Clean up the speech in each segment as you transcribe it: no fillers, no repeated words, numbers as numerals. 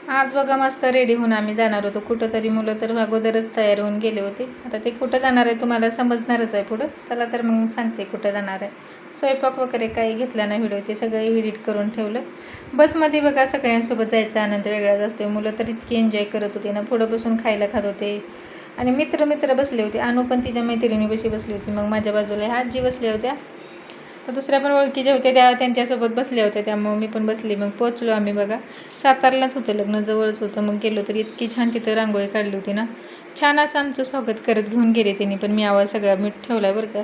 आज बघा मस्त रेडी होऊन आम्ही जाणार होतो कुठंतरी. मुलं तर अगोदरच तयार होऊन गेले होते. आता ते कुठं जाणार आहे तुम्हाला समजणारच आहे पुढं. चला तर मग सांगते कुठं जाणार आहे. स्वयंपाक वगैरे काही घेतला नाही व्हिडिओ, ते सगळं एडिट करून ठेवलं. बसमध्ये बघा सगळ्यांसोबत जायचा आनंद वेगळाच असतो. मुलं तर इतकी एन्जॉय करत होते ना, पुढं बसून खायला खात होते. आणि मित्र बसले होते. अनु पण तिच्या मैत्रिणीपाशी बसली होती. मग माझ्या बाजूला ह्या आजी बसल्या होत्या. तर दुसऱ्या पण ओळखीच्या होत्या, त्या त्यांच्यासोबत बसल्या होत्या. त्यामुळे मी पण बसली. मग पोचलो आम्ही बघा. सातारलाच होतं लग्न, जवळच होतं. मग गेलो तर इतकी छान तिथं रांगोळी काढली होती ना, छान असं आमचं स्वागत करत घेऊन गेले त्यांनी. पण मी आवाज सगळा मीठ ठेवला बरं का,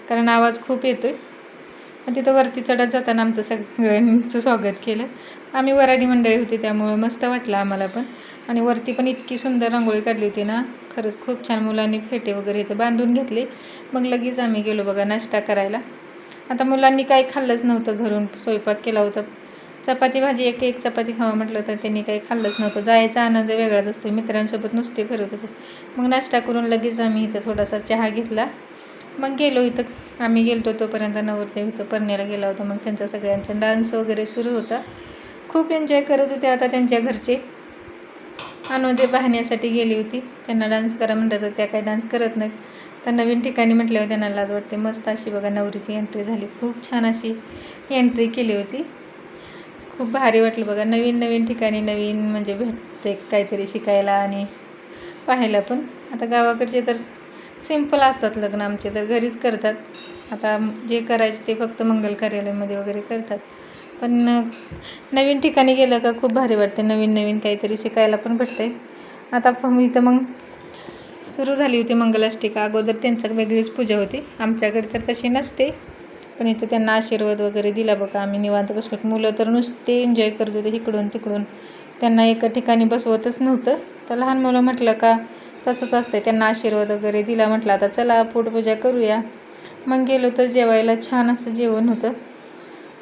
कारण आवाज खूप येतो आहे. मग तिथं वरती चढत जाताना आमचं सगळ्यांचं स्वागत केलं. आम्ही वराडी मंडळी होती त्यामुळं मस्त वाटलं आम्हाला पण. आणि वरती पण इतकी सुंदर रांगोळी काढली होती ना, खरंच खूप छान. मुलांनी फेटे वगैरे इथं बांधून घेतले. मग लगेच आम्ही गेलो बघा नाश्ता करायला. आता मुलांनी काही खाल्लंच नव्हतं, घरून स्वयंपाक केला होता. चपाती भाजी एक चपाती खावं म्हटलं तर त्यांनी काही खाल्लंच नव्हतं. जायचा आनंद वेगळाच असतो. मित्रांसोबत नुसते फिरत होते. मग नाश्ता करून लगेच आम्ही इथं थोडासा चहा घेतला. मग गेलो इथं आम्ही गेलो तोपर्यंत नवरदेव इथं परण्याला गेला होता. मग त्यांचा सगळ्यांचा डान्स वगैरे सुरू होता. खूप एन्जॉय करत होते. आता त्यांच्या घरचे अनुदे पाहण्यासाठी गेली होती. त्यांना डान्स करा म्हणतात तर त्या काही डान्स करत नाहीत. तर नवीन ठिकाणी म्हटल्यावर त्यांना लाज वाटते. मस्त अशी बघा नवरीची एंट्री झाली. खूप छान अशी एंट्री केली होती. खूप भारी वाटलं बघा. नवीन ठिकाणी नवीन म्हणजे भेटते काहीतरी शिकायला आणि पाहायला पण. आता गावाकडचे तर सिम्पल असतात लग्न, आमचे तर घरीच करतात. आता जे करायचे ते फक्त मंगल कार्यालयामध्ये वगैरे करतात. पण नवीन ठिकाणी गेलं का खूप भारी वाटते. नवीन काहीतरी शिकायला पण भेटते. आता इथं मग सुरू झाली होती मंगलाष्टिका. अगोदर त्यांचं वेगळीच पूजा होती. आमच्याकडे तर तशी नसते. पण इथं त्यांना आशीर्वाद वगैरे दिला बघा. आम्ही निवांत बसलो. मुलं तर नुसते एन्जॉय करत होते इकडून तिकडून. त्यांना एका ठिकाणी बसवतच नव्हतं. तर लहान मुलं म्हटलं का तसंच असते. त्यांना आशीर्वाद वगैरे दिला. म्हटलं आता चला पोटपूजा करूया. मग गेलो तर जेवायला छान असं जेवण होतं.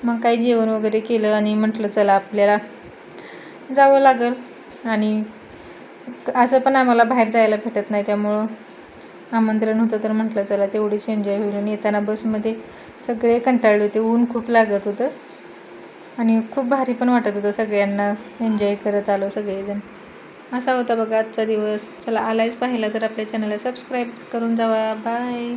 मग काही जेवण वगैरे केलं आणि म्हटलं चला आपल्याला जावं लागेल. आणि असं पण आम्हाला बाहेर जायला भेटत नाही, त्यामुळं आमंत्रण होतं तर म्हटलं चला तेवढीच एन्जॉय होईल. आणि येताना बसमध्ये सगळे कंटाळले होते. ऊन खूप लागत होतं आणि खूप भारी पण वाटत होतं. सगळ्यांना एन्जॉय करत आलो सगळेजण. असा होता बघा आजचा दिवस. चला आलायच पाहिला तर आपल्या चॅनलला सबस्क्राईब करून जावा. बाय.